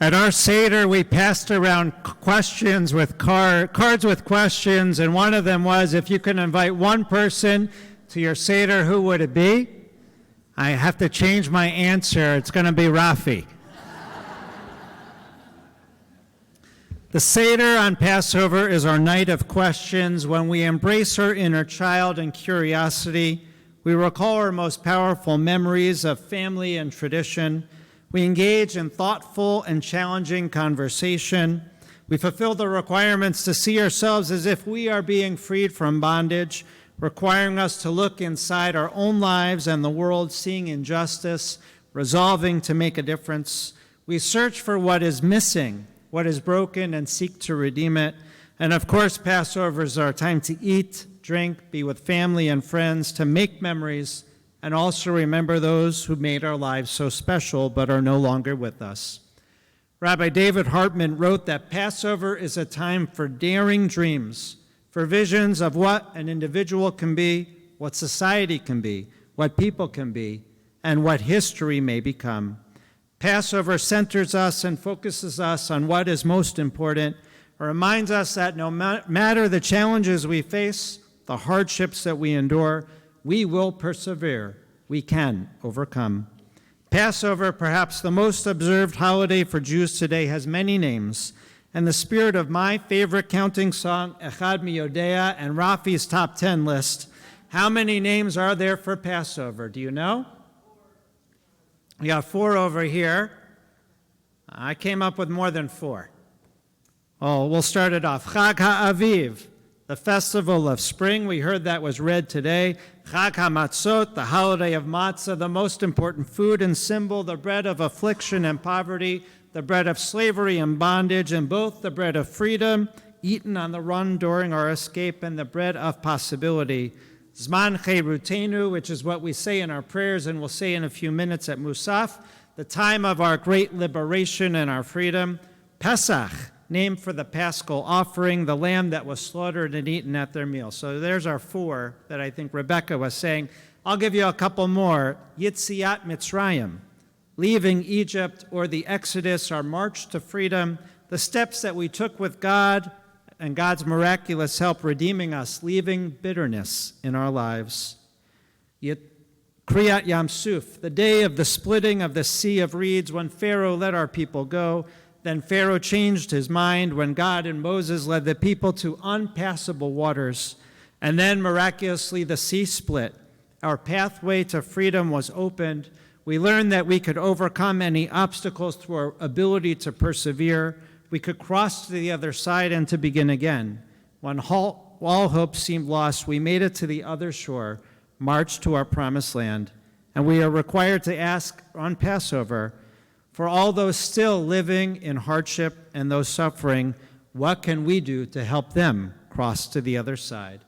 At our Seder, we passed around questions with cards with questions, and one of them was, if you could invite one person to your Seder, who would it be? I have to change my answer. It's going to be Rafi. The Seder on Passover is our night of questions. When we embrace our inner child and curiosity, we recall our most powerful memories of family and tradition. We engage in thoughtful and challenging conversation. We fulfill the requirements to see ourselves as if we are being freed from bondage, requiring us to look inside our own lives and the world, seeing injustice, resolving to make a difference. We search for what is missing, what is broken, and seek to redeem it. And of course, Passover is our time to eat, drink, be with family and friends, to make memories, and also remember those who made our lives so special but are no longer with us. Rabbi David Hartman wrote that Passover is a time for daring dreams, for visions of what an individual can be, what society can be, what people can be, and what history may become. Passover centers us and focuses us on what is most important. It reminds us that no matter the challenges we face, the hardships that we endure, we will persevere. We can overcome. Passover, perhaps the most observed holiday for Jews today, has many names. And the spirit of my favorite counting song, Echad Mi Yodea, and Rafi's top 10 list, how many names are there for Passover? Do you know? We got 4 over here. I came up with more than 4. Oh, we'll start it off. Chag HaAviv, the festival of spring. We heard that was read today. Chag HaMatzot, the holiday of matzah, the most important food and symbol, the bread of affliction and poverty, the bread of slavery and bondage, and both the bread of freedom, eaten on the run during our escape, and the bread of possibility. Zman Cherutenu, which is what we say in our prayers and we'll say in a few minutes at Musaf, the time of our great liberation and our freedom. Pesach, named for the Paschal offering, the lamb that was slaughtered and eaten at their meal. So there's our 4 that I think Rebecca was saying. I'll give you a couple more. Yitziat Mitzrayim, leaving Egypt, or the Exodus, our march to freedom, the steps that we took with God and God's miraculous help redeeming us, leaving bitterness in our lives. Kriyat Yam Suf, the day of the splitting of the Sea of Reeds, when Pharaoh let our people go. Then Pharaoh changed his mind when God and Moses led the people to unpassable waters. And then miraculously the sea split. Our pathway to freedom was opened. We learned that we could overcome any obstacles through our ability to persevere. We could cross to the other side and to begin again. When all hope seemed lost, we made it to the other shore, marched to our promised land. And we are required to ask on Passover, for all those still living in hardship and those suffering, what can we do to help them cross to the other side?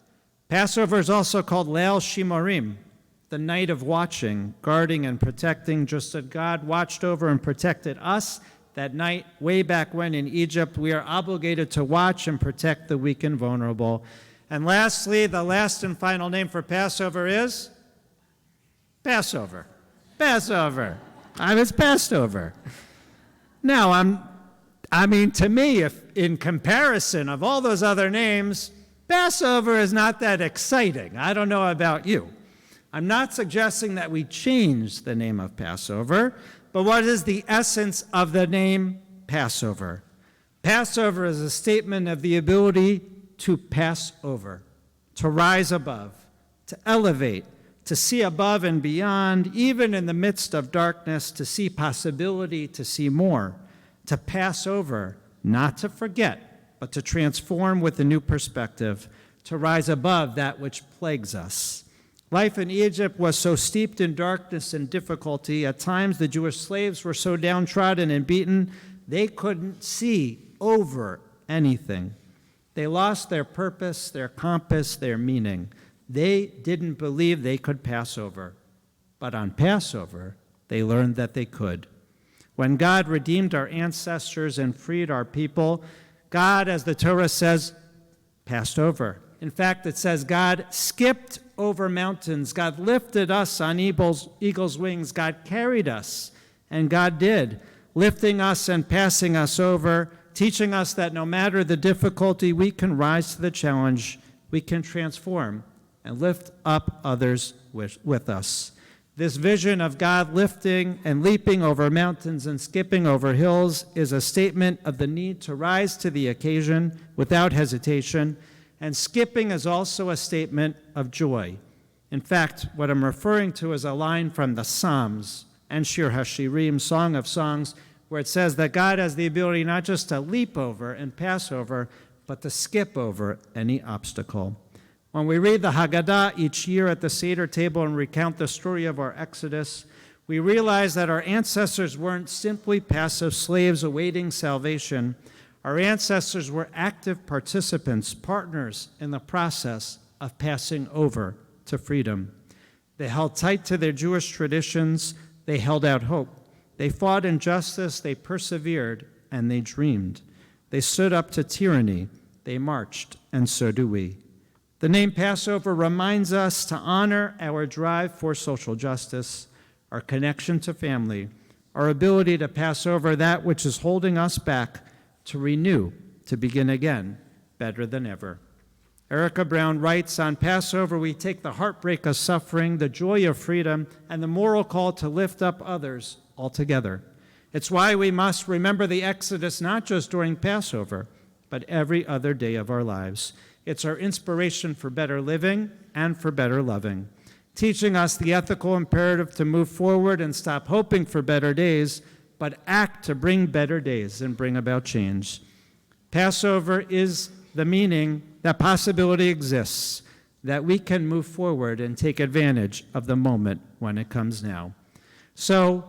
Passover is also called Leil Shimarim, the night of watching, guarding, and protecting, just as God watched over and protected us that night way back when in Egypt. We are obligated to watch and protect the weak and vulnerable. And lastly, the last and final name for Passover is Passover. Passover. It's Passover. Now, to me, if in comparison of all those other names, Passover is not that exciting. I don't know about you. I'm not suggesting that we change the name of Passover, but what is the essence of the name Passover? Passover is a statement of the ability to pass over, to rise above, to elevate, to see above and beyond, even in the midst of darkness, to see possibility, to see more, to pass over, not to forget, but to transform with a new perspective, to rise above that which plagues us. Life in Egypt was so steeped in darkness and difficulty. At times, the Jewish slaves were so downtrodden and beaten, they couldn't see over anything. They lost their purpose, their compass, their meaning. They didn't believe they could pass over. But on Passover, they learned that they could. When God redeemed our ancestors and freed our people, God, as the Torah says, passed over. In fact, it says God skipped over mountains. God lifted us on eagle's wings. God carried us, and God did. lifting us and passing us over, teaching us that no matter the difficulty, we can rise to the challenge, we can transform and lift up others with us. This vision of God lifting and leaping over mountains and skipping over hills is a statement of the need to rise to the occasion without hesitation, and skipping is also a statement of joy. In fact, what I'm referring to is a line from the Psalms and Shir HaShirim, Song of Songs, where it says that God has the ability not just to leap over and pass over, but to skip over any obstacle. When we read the Haggadah each year at the Seder table and recount the story of our Exodus, we realize that our ancestors weren't simply passive slaves awaiting salvation. Our ancestors were active participants, partners in the process of passing over to freedom. They held tight to their Jewish traditions. They held out hope. They fought injustice. They persevered, and they dreamed. They stood up to tyranny. They marched, and so do we. The name Passover reminds us to honor our drive for social justice, our connection to family, our ability to pass over that which is holding us back, to renew, to begin again, better than ever. Erica Brown writes, on Passover, we take the heartbreak of suffering, the joy of freedom, and the moral call to lift up others all together. It's why we must remember the Exodus not just during Passover, but every other day of our lives. It's our inspiration for better living and for better loving, teaching us the ethical imperative to move forward and stop hoping for better days, but act to bring better days and bring about change. Passover is the meaning that possibility exists, that we can move forward and take advantage of the moment when it comes now. So,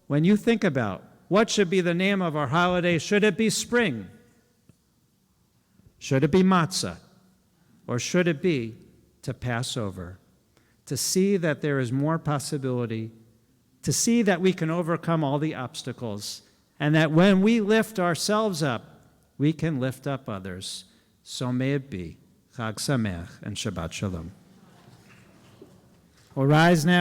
when you think about what should be the name of our holiday, should it be spring? Should it be matzah? Or should it be to pass over, to see that there is more possibility, to see that we can overcome all the obstacles, and that when we lift ourselves up, we can lift up others. So may it be. Chag Sameach and Shabbat Shalom. We'll rise now.